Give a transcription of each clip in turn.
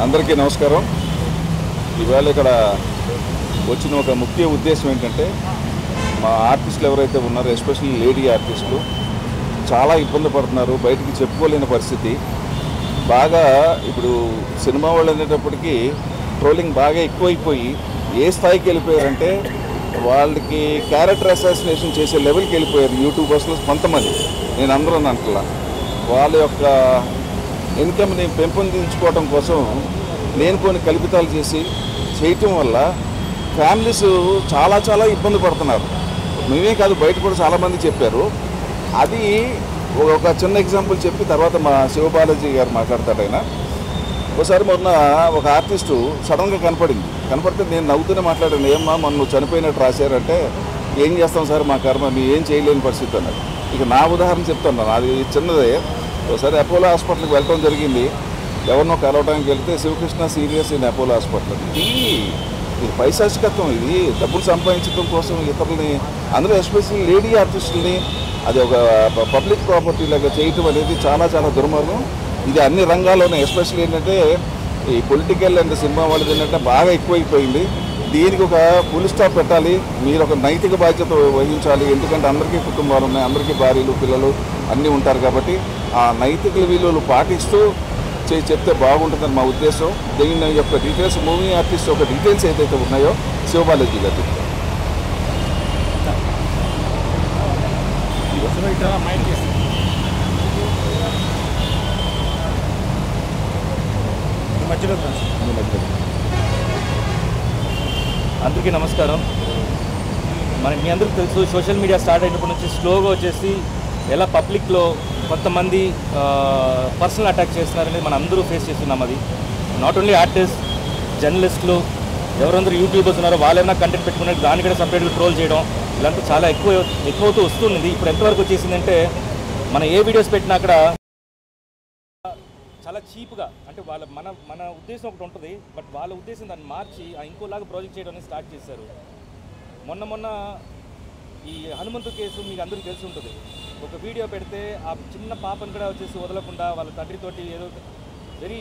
అందరికీ నమస్కారం. ఇవాళ ఇక్కడ వచ్చిన ఒక ముఖ్య ఉద్దేశం ఏంటంటే మా ఆర్టిస్టులు ఎవరైతే ఉన్నారో ఎస్పెషల్లీ లేడీ ఆర్టిస్టులు చాలా ఇబ్బంది పడుతున్నారు, బయటికి చెప్పుకోలేని పరిస్థితి. బాగా ఇప్పుడు సినిమా వాళ్ళు అనేటప్పటికీ ట్రోలింగ్ బాగా ఎక్కువైపోయి ఏ స్థాయికి వెళ్ళిపోయారంటే వాళ్ళకి క్యారెక్టర్ అసాసినేషన్ చేసే లెవెల్కి వెళ్ళిపోయారు యూట్యూబర్స్లో కొంతమంది. నేను అందరూ అంటలా వాళ్ళ యొక్క ఇన్కమ్ని పెంపొందించుకోవడం కోసం లేనిపోని కల్పితాలు చేయటం వల్ల ఫ్యామిలీస్ చాలా చాలా ఇబ్బంది పడుతున్నారు. మేమే కాదు, బయట కూడా చాలామంది చెప్పారు. అది ఒక చిన్న ఎగ్జాంపుల్ చెప్పి తర్వాత మా శివబాలాజీ గారు మాట్లాడతాడు. ఆయన ఒకసారి మొన్న ఒక ఆర్టిస్టు సడన్గా కనపడితే నేను నవ్వుతూనే మాట్లాడాను, ఏమ్మా మొన్న నువ్వు చనిపోయినట్టు రాశారంటే ఏం చేస్తాం సార్ మా కర్మ, మేము ఏం చేయలేని పరిస్థితి అన్నాడు. ఇక నా ఉదాహరణ చెప్తున్నాను, అది చిన్నదే. ఒకసారి అపోలో హాస్పిటల్కి వెళ్ళడం జరిగింది. ఎవరినో కలవడానికి వెళ్తే Sivakrishna serious in Apollo hospital. ఇది పైశాచికత్వం, ఇది డబ్బులు సంపాదించడం కోసం ఇతరులని, అందులో ఎస్పెషల్లీ లేడీ ఆర్టిస్టులని అది ఒక పబ్లిక్ ప్రాపర్టీ లాగా చేయటం అనేది చాలా చాలా దుర్మార్గం. ఇది అన్ని రంగాల్లోనే, ఎస్పెషల్లీ ఏంటంటే ఈ పొలిటికల్ అండ్ సినిమా వాళ్ళది ఏంటంటే బాగా ఎక్కువైపోయింది. దీనికి ఒక ఫుల్ స్టాప్ పెట్టాలి. మీరు ఒక నైతిక బాధ్యత వహించాలి. ఎందుకంటే అందరికీ కుటుంబాలు ఉన్నాయి, అందరికీ భార్యలు పిల్లలు అన్నీ ఉంటారు. కాబట్టి ఆ నైతిక విలువలు పాటిస్తూ చెప్తే బాగుంటుందని మా ఉద్దేశం. దీని యొక్క డీటెయిల్స్ మూవీ ఆర్టిస్ట్ యొక్క డీటెయిల్స్ ఏదైతే ఉన్నాయో శివబాలాజీ గారు చెప్తారు. అందరికీ నమస్కారం. మీ అందరికీ తెలుసు, సోషల్ మీడియా స్టార్ట్ అయినప్పటి నుంచి స్లోగా వచ్చేసి ఎలా పబ్లిక్లో కొంతమంది పర్సనల్ అటాక్ చేస్తున్నారనేది మనం అందరూ ఫేస్ చేస్తున్నాం. అది నాట్ ఓన్లీ ఆర్టిస్ట్, జర్నలిస్టులు, ఎవరందరూ యూట్యూబర్స్ ఉన్నారో వాళ్ళైనా కంటెంట్ పెట్టుకున్నారు, దాన్ని కూడా సపరేట్గా ట్రోల్ చేయడం ఇలాంటి చాలా ఎక్కువవుతూ వస్తుంది. ఇప్పుడు ఎంతవరకు వచ్చేసిందంటే మనం ఏ వీడియోస్ పెట్టినా అక్కడ చాలా చీప్గా, అంటే మన ఉద్దేశం ఒకటి ఉంటుంది, బట్ వాళ్ళ ఉద్దేశం దాన్ని మార్చి ఇంకోలాగా ప్రాజెక్ట్ చేయడం అనేది స్టార్ట్ చేశారు. మొన్న ఈ హనుమంతు కేసు మీకు అందరికీ తెలిసి ఉంటుంది. ఒక వీడియో పెడితే ఆ చిన్న పాపను కూడా వచ్చేసి వదలకుండా వాళ్ళ తండ్రితోటి ఏదో వెరీ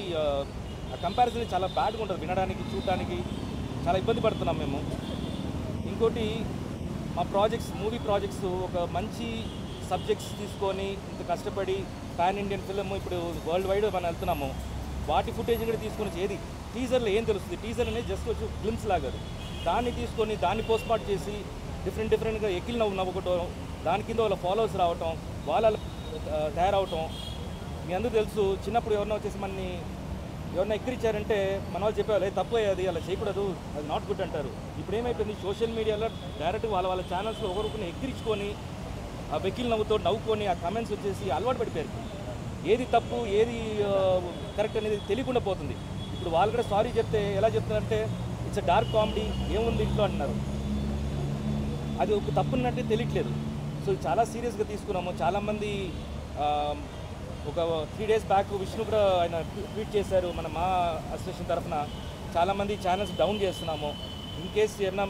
కంపారిజన్ చాలా బ్యాడ్గా ఉంటుంది, వినడానికి చూడడానికి చాలా ఇబ్బంది పడుతున్నాం మేము. ఇంకోటి మా మూవీ ప్రాజెక్ట్స్ ఒక మంచి సబ్జెక్ట్స్ తీసుకొని ఇంత కష్టపడి పాన్ ఇండియన్ ఫిల్మ్ ఇప్పుడు వరల్డ్ వైడ్ మనం వెళ్తున్నాము. వాటి ఫుటేజ్ కూడా తీసుకొని ఏది టీజర్లో ఏం తెలుస్తుంది, టీజర్ అనేది జస్ట్ వచ్చి గ్లిమ్స్ లాగా, దాన్ని తీసుకొని దాన్ని పోస్ట్మార్ట్ చేసి డిఫరెంట్గా ఎక్కిల్ నవ్వుకోవటం, దాని కింద వాళ్ళ ఫాలోవర్స్ రావటం, వాళ్ళ తయారవటం. మీ అందరూ తెలుసు, చిన్నప్పుడు ఎవరన్నా వచ్చేసి మనని ఎవరన్నా ఎక్కిరిచ్చారంటే మన వాళ్ళు చెప్పేవాళ్ళు తప్పు అది అలా చేయకూడదు, అది నాట్ గుడ్ అంటారు. ఇప్పుడు ఏమైపోయింది, సోషల్ మీడియాలో డైరెక్ట్ వాళ్ళ ఛానల్స్లో ఒకరిని ఎక్కిరించుకొని ఆ వెకిల్ నవ్వుకొని ఆ కమెంట్స్ వచ్చేసి అలవాటు పడిపోయారు. ఏది తప్పు ఏది కరెక్ట్ అనేది తెలియకుండా పోతుంది. ఇప్పుడు వాళ్ళు కూడా సారీ చెప్తే ఎలా చెప్తారంటే ఇట్స్ అ డార్క్ కామెడీ, ఏముంది ఇంట్లో అంటున్నారు. అది ఒక తప్పున్నట్టే తెలియట్లేదు. సో చాలా సీరియస్గా తీసుకున్నాము. చాలామంది ఒక 3 days బ్యాక్ విష్ణు కూడా ఆయన ట్వీట్ చేశారు, మా అసోసియేషన్ తరఫున చాలామంది ఛానల్స్ డౌన్ చేస్తున్నాము. ఇన్ కేస్ ఏమన్నా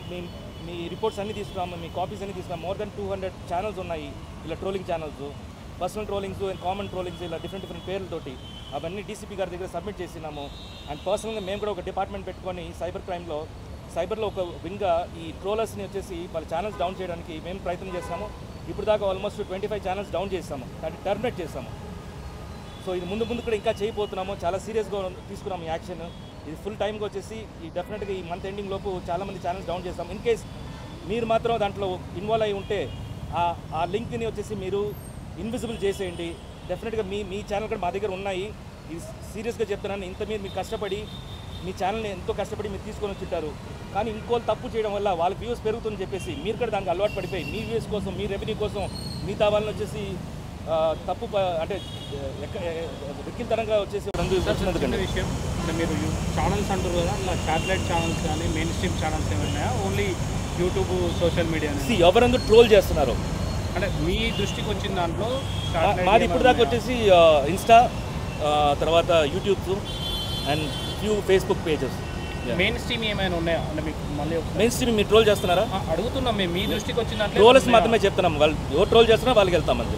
మీ రిపోర్ట్స్ అన్నీ తీసుకున్నాము, మీ కాపీస్ అన్నీ తీసుకున్నాము. మోర్ దెన్ 200 ఛానల్స్ ఉన్నాయి ఇలా trolling channels, personal trollings and common trollings, ఇలా డిఫరెంట్ పేర్లతోటి అవన్నీ డీసీపీ గారి దగ్గర సబ్మిట్ చేసినాము. అండ్ పర్సనల్గా మేము కూడా ఒక డిపార్ట్మెంట్ పెట్టుకొని సైబర్లో ఒక వింగ్గా ఈ ట్రోలర్స్ని వచ్చేసి వాళ్ళ ఛానల్స్ డౌన్ చేయడానికి మేము ప్రయత్నం చేస్తాము. ఇప్పుడు దాకా ఆల్మోస్ట్ 25 ఛానల్స్ డౌన్ చేస్తాము, దాన్ని టర్మినేట్ చేస్తాము. సో ఇది ముందు కూడా ఇంకా చేయబోతున్నాము. చాలా సీరియస్గా తీసుకున్నాము ఈ యాక్షన్. ఇది ఫుల్ టైంకి వచ్చేసి ఈ డెఫినెట్గా ఈ మంత్ ఎండింగ్ లోపు చాలామంది ఛానల్స్ డౌన్ చేస్తాం. ఇన్ కేస్ మీరు మాత్రం దాంట్లో ఇన్వాల్వ్ అయి ఉంటే ఆ లింక్ని వచ్చేసి మీరు ఇన్విజిబుల్ చేసేయండి. డెఫినెట్గా మీ ఛానల్ కూడా మా దగ్గర ఉన్నాయి. ఇది సీరియస్గా చెప్తున్నాను. ఇంత మీరు కష్టపడి మీ ఛానల్ని ఎంతో కష్టపడి మీరు తీసుకొని వచ్చింటారు, కానీ ఇంకోళ్ళు తప్పు చేయడం వల్ల వాళ్ళ వ్యూస్ పెరుగుతుందని చెప్పేసి మీరు కూడా దానికి అలవాటు పడిపోయి మీ వ్యూస్ కోసం, మీ రెవెన్యూ కోసం మిగతా వాళ్ళని వచ్చేసి తప్పు అంటే వెక్కిల్తనంగా వచ్చేసి విషయం. అంటే మీరు ఛానల్స్ అంటారు కదా, ఇలా శాటిలైట్ ఛానల్స్ కానీ మెయిన్ స్ట్రీమ్ ఛానల్స్ ఏమన్నాయా, ఓన్లీ యూట్యూబ్ సోషల్ మీడియా ఎవరందరూ ట్రోల్ చేస్తున్నారు అంటే మీ దృష్టికి వచ్చిన దాంట్లో మాది ఇప్పుడు దాకా వచ్చేసి ఇన్స్టా, తర్వాత YouTube and few Facebook pages. Main stream ఏమైనా ఉన్నాయా అంటే మీకు మళ్ళీ మెయిన్ స్ట్రీమ్ మీరు ట్రోల్ చేస్తున్నారా అడుగుతున్నాం. మేము మీ దృష్టికి వచ్చిన దాంట్లో ట్రోలర్స్ మాత్రమే చెప్తున్నాం. వాళ్ళు ఎవరు ట్రోల్ చేస్తున్నారో వాళ్ళకి వెళ్తామంతే.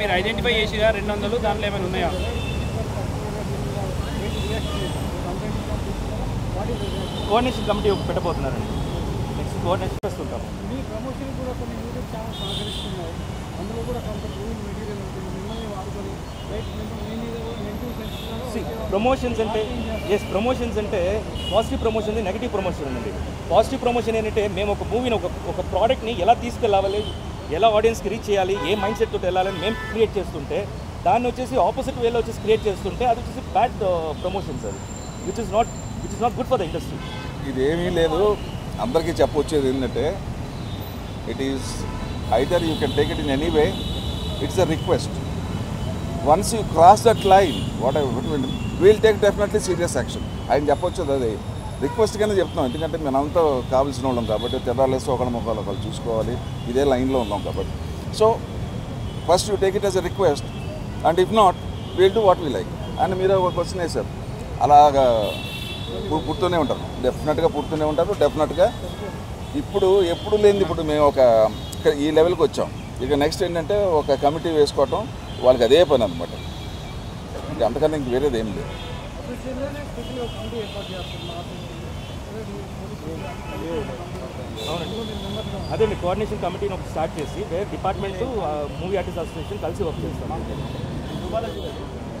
మీరు ఐడెంటిఫై చేసిరా 200 దాంట్లో ఏమైనా ఉన్నాయా? కోఆర్డినేషన్ కమిటీ ఒకటి పెట్టబోతున్నారండి. నెక్స్ట్ కోఆర్డినేషన్ చేస్తుంటాము. మీ ప్రమోషన్ కూడా కొన్ని యూట్యూబ్ ఛానల్స్ సహకరిస్తున్నాయి. అందులో కూడా కొంత ప్రూవ్ మెటీరియల్ ఉంటుంది. మిమ్మల్ని వాడుకొని రైట్ ప్రమోషన్స్ అంటే ప్రమోషన్స్ అంటే పాజిటివ్ ప్రమోషన్ ఉంది, నెగిటివ్ ప్రమోషన్ ఉందండి. పాజిటివ్ ప్రమోషన్ ఏంటంటే మేము ఒక మూవీని ఒక ప్రోడక్ట్ని ఎలా తీసుకెళ్ళాలి, ఎలా ఆడియన్స్కి రీచ్ చేయాలి, ఏ మైండ్ సెట్ తోటి వెళ్ళాలని మేము క్రియేట్ చేస్తుంటే దాన్ని వచ్చేసి ఆపోజిట్ వేలో వచ్చేసి క్రియేట్ చేస్తుంటే అది వచ్చేసి బ్యాడ్ ప్రమోషన్స్, అది which is not good for the industry. ఇదేమీ లేదు, అందరికీ చెప్పొచ్చేది ఏంటంటే it is either you can take it in any way, it's a request. Once you cross that line what we'll take definitely serious action. ఆయన చెప్పొచ్చు అది request కింద చెప్తున్నాం, ఎందుకంటే మనంతా కావాల్సిన వాళ్ళం కాబట్టి తెల్లాలేసి ఒకళ్ళ ముఖాలు ఒకళ్ళు చూసుకోవాలి, ఇదే లైన్లో ఉన్నాం కాబట్టి. So first you take it as a request and if not we'll do what we like. And మీరు ఒక క్వశ్చన్ వేశారు, అలాగా పుడుతూనే ఉంటారు, డెఫినెట్గా పుడుతూనే ఉంటారు. డెఫినెట్గా ఇప్పుడు ఎప్పుడు లేనిది ఇప్పుడు మేము ఈ లెవెల్కి వచ్చాం. ఇక నెక్స్ట్ ఏంటంటే ఒక కమిటీ వేసుకోవటం, వాళ్ళకి అదే పని అనమాట, ఇంకా అంతకన్నా ఇంక వేరేది ఏం లేదు. అవునండి, అదేండి కోఆర్డినేషన్ కమిటీని ఒకటి స్టార్ట్ చేసి వేరే డిపార్ట్మెంట్ మూవీ ఆర్టిస్ట్ అసోసియేషన్ కలిసి వర్క్ చేస్తాం.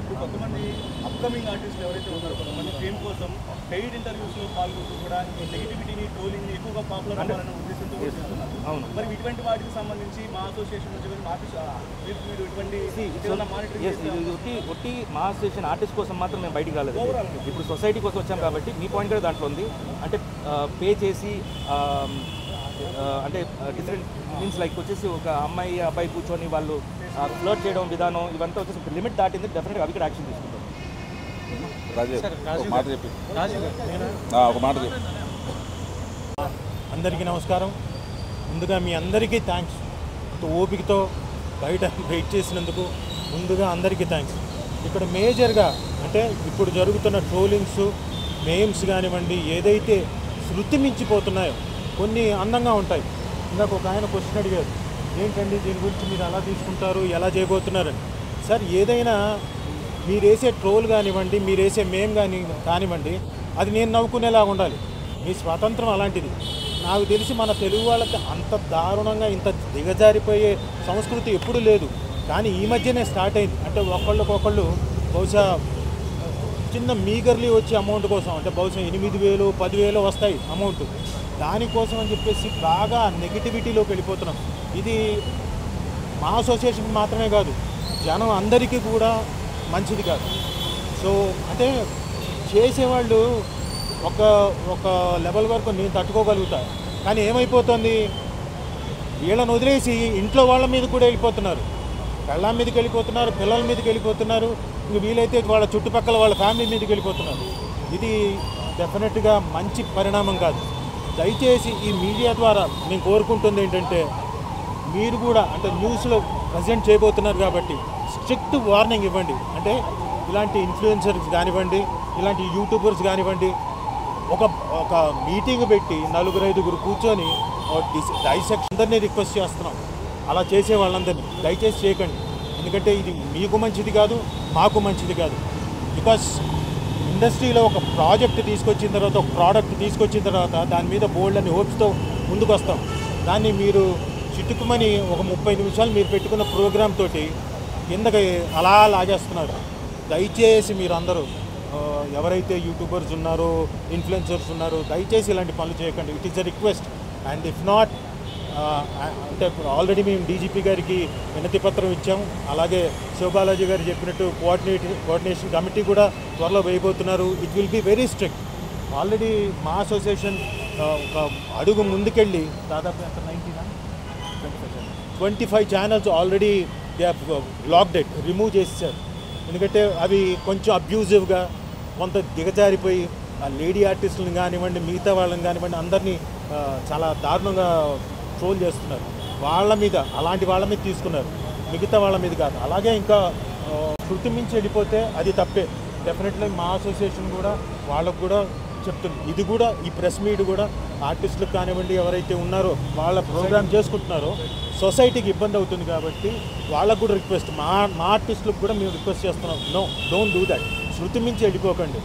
ఇప్పుడు కొంతమంది అప్కమింగ్ ఆర్టిస్టులు ఎవరైతే ఉన్నారో కొంతమంది ఫేమ్ కోసం పెయిడ్ ఇంటర్వ్యూస్లో పాల్గొంటూ కూడా నెగిటివిటీని ట్రోలింగ్ ఎక్కువగా పాపులర్ అవ్వాలనే ఉద్దేశంతో కూడా చేస్తున్నారు. అవును, మరి ఇటువంటి వాటికి సంబంధించి మా అసోసియేషన్ నుంచి మీరు ఇటువంటి ఒట్టి మా అసోసియేషన్ ఆర్టిస్ట్ కోసం మాత్రం మేము బయటికి రాలేదు. ఇప్పుడు సొసైటీ కోసం వచ్చాం కాబట్టి మీ పాయింట్ కూడా దాంట్లో ఉంది. అంటే పే చేసి అంటే డిఫరెంట్ మీన్స్ లైక్ వచ్చేసి ఒక అమ్మాయి అబ్బాయి కూర్చొని వాళ్ళు ఫ్లోట్ చేయడం విధానం ఇవంతా వచ్చేసి లిమిట్ దాటింది, డెఫినెట్గా అవి కూడా యాక్షన్ తీసుకుంటాం. ఒక మాట చెప్పి అందరికీ నమస్కారం. ముందుగా మీ అందరికీ థ్యాంక్స్. ఓపికతో బయట వెయిట్ చేసినందుకు ముందుగా అందరికీ థ్యాంక్స్. ఇక్కడ మేజర్గా అంటే ఇప్పుడు జరుగుతున్న ట్రోలింగ్స్, మేమ్స్ కానివ్వండి, ఏదైతే శృతి మించిపోతున్నాయో కొన్ని అందంగా ఉంటాయి. ఇందాక ఒక ఆయన క్వశ్చన్ అడిగారు, ఏంటండి దీని గురించి మీరు ఎలా తీసుకుంటారు, ఎలా చేయబోతున్నారని. సార్, ఏదైనా మీరు వేసే ట్రోల్ కానివ్వండి, మీరు వేసే మేమ్ కానివ్వండి, అది నేను నవ్వుకునేలాగా ఉండాలి. మీ స్వాతంత్రం అలాంటిది. నాకు తెలిసి మన తెలుగు వాళ్ళకి అంత దారుణంగా ఇంత దిగజారిపోయే సంస్కృతి ఎప్పుడూ లేదు, కానీ ఈ మధ్యనే స్టార్ట్ అయింది. అంటే ఒకళ్ళకొకళ్ళు బహుశా చిన్న మీగర్లీ వచ్చే అమౌంట్ కోసం, అంటే బహుశా 8,000 10,000 వస్తాయి అమౌంట్, దానికోసం అని చెప్పేసి బాగా నెగిటివిటీలోకి వెళ్ళిపోతున్నాం. ఇది మా అసోసియేషన్కి మాత్రమే కాదు, జనం అందరికీ కూడా మంచిది కాదు. సో అంటే చేసేవాళ్ళు ఒక లెవెల్ వరకు నేను తట్టుకోగలుగుతా, కానీ ఏమైపోతుంది, వీళ్ళని వదిలేసి ఇంట్లో వాళ్ళ మీద కూడా వెళ్ళిపోతున్నారు, పెళ్ళాం మీదకి వెళ్ళిపోతున్నారు, పిల్లల మీదకి వెళ్ళిపోతున్నారు, ఇంక వీలైతే వాళ్ళ చుట్టుపక్కల వాళ్ళ ఫ్యామిలీ మీదకి వెళ్ళిపోతున్నారు. ఇది డెఫినెట్గా మంచి పరిణామం కాదు. దయచేసి ఈ మీడియా ద్వారా నేను కోరుకుంటుంది ఏంటంటే, మీరు కూడా అంటే న్యూస్లో ప్రజెంట్ చేయబోతున్నారు కాబట్టి స్ట్రిక్ట్ వార్నింగ్ ఇవ్వండి. అంటే ఇలాంటి ఇన్ఫ్లుయెన్సర్స్ కానివ్వండి, ఇలాంటి యూట్యూబర్స్ కానివ్వండి, ఒక మీటింగ్ పెట్టి 4-5 కూర్చొని డైసెక్షన్ అందరినీ రిక్వెస్ట్ చేస్తున్నాం. అలా చేసే వాళ్ళందరినీ దయచేసి చేయకండి, ఎందుకంటే ఇది మీకు మంచిది కాదు, మాకు మంచిది కాదు. బికాస్ ఇండస్ట్రీలో ఒక ప్రాజెక్ట్ తీసుకొచ్చిన తర్వాత, ఒక ప్రోడక్ట్ తీసుకొచ్చిన తర్వాత దాని మీద బోల్డ్ అని హోప్స్తో ముందుకు వస్తాం. దాన్ని మీరు చిట్టుకుమని ఒక 30 నిమిషాలు మీరు పెట్టుకున్న ప్రోగ్రామ్ తోటి కిందకి అలా లాగేస్తున్నారు. దయచేసి మీరు అందరూ ఎవరైతే యూట్యూబర్స్ ఉన్నారో, ఇన్ఫ్లుయెన్సర్స్ ఉన్నారో, దయచేసి ఇలాంటి పనులు చేయకండి. It is a request. And if not అంటే ఆల్రెడీ మేము డీజీపీ గారికి వినతి పత్రం ఇచ్చాము. అలాగే శివబాలాజీ గారు చెప్పినట్టు కోఆర్డినేషన్ కమిటీ కూడా త్వరలో వేయబోతున్నారు. It will be very strict. Already మా అసోసియేషన్ ఒక అడుగు ముందుకెళ్ళి దాదాపు 25 channels already they blocked it, remove చేసేసారు. ఎందుకంటే అవి కొంచెం అబ్యూజివ్గా, కొంత దిగజారిపోయి ఆ లేడీ ఆర్టిస్టులను కానివ్వండి, మిగతా వాళ్ళని కానివ్వండి, అందరినీ చాలా దారుణంగా ట్రోల్ చేస్తున్నారు. వాళ్ళ మీద, అలాంటి వాళ్ళ మీద తీసుకున్నారు, మిగతా వాళ్ళ మీద కాదు. అలాగే ఇంకా శృతి మించి వెళ్ళిపోతే అది తప్పే. డెఫినెట్లీ మా అసోసియేషన్ కూడా వాళ్ళకు కూడా చెప్తుంది. ఇది కూడా ఈ ప్రెస్ మీట్ కూడా ఆర్టిస్టులకు కానివ్వండి, ఎవరైతే ఉన్నారో వాళ్ళ ప్రోగ్రామ్ చేసుకుంటున్నారో సొసైటీకి ఇబ్బంది అవుతుంది కాబట్టి వాళ్ళకు కూడా రిక్వెస్ట్, మా ఆర్టిస్టులకు కూడా మేము రిక్వెస్ట్ చేస్తున్నాం, నో, డోంట్ డూ దట్. శృతి మించి వెళ్ళిపోకండి.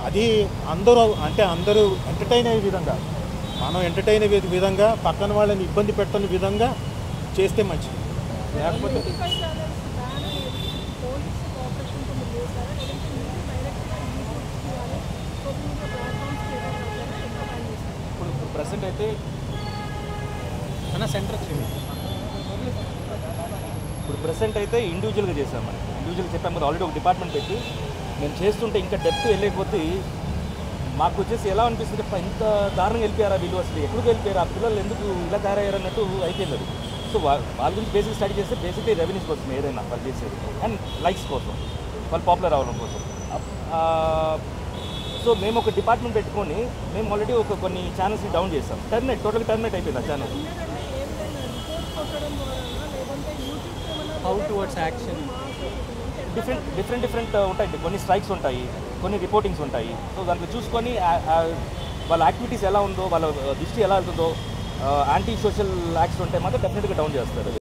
అది అందరూ ఎంటర్టైన్ అయ్యే విధంగా, మనం ఎంటర్టైన్ అయ్యే విధంగా, పక్కన వాళ్ళని ఇబ్బంది పెట్టని విధంగా చేస్తే మంచిది. లేకపోతే ఇప్పుడు ప్రెసెంట్ అయితే మన సెంటర్ ఇప్పుడు ప్రెసెంట్ అయితే ఇండివిజువల్గా చేసాం. మనం ఇండివిజువల్గా చెప్పాము కదా, ఆల్రెడీ ఒక డిపార్ట్మెంట్ పెట్టి మేము చేస్తుంటే ఇంకా డెప్త్ వెళ్ళకపోతే మాకు వచ్చేసి ఎలా అనిపిస్తుంది, ఇంత దారుణంగా వెళ్ళిపోయారా వీళ్ళు, అసలు ఎక్కడికి వెళ్ళిపోయారు, ఆ పిల్లలు ఎందుకు ఇలా తయారయ్యారు అన్నట్టు అయిపోయింది అది. సో వాళ్ళ గురించి బేసిక్ స్టడీ చేస్తే బేసిక్లీ రెవెన్యూస్ కోసం ఏదైనా వాళ్ళు చేసేది, అండ్ లైక్స్ కోసం, వాళ్ళు పాపులర్ అవ్వడం కోసం. సో మేము ఒక డిపార్ట్మెంట్ పెట్టుకొని మేము ఆల్రెడీ కొన్ని ఛానల్స్ని డౌన్ చేస్తాం. టోటల్గా టర్మినేట్ అయిపోయింది ఆ channel. How towards action different ఉంటాయి. కొన్ని స్ట్రైక్స్ ఉంటాయి, కొన్ని రిపోర్టింగ్స్ ఉంటాయి. సో దాంట్లో చూసుకొని వాళ్ళ యాక్టివిటీస్ ఎలా ఉందో, వాళ్ళ దృష్టి ఎలా వెళ్తుందో, యాంటీ సోషల్ యాక్ట్స్ ఉంటే మాత్రం డెఫినెట్గా డౌన్ చేస్తారు.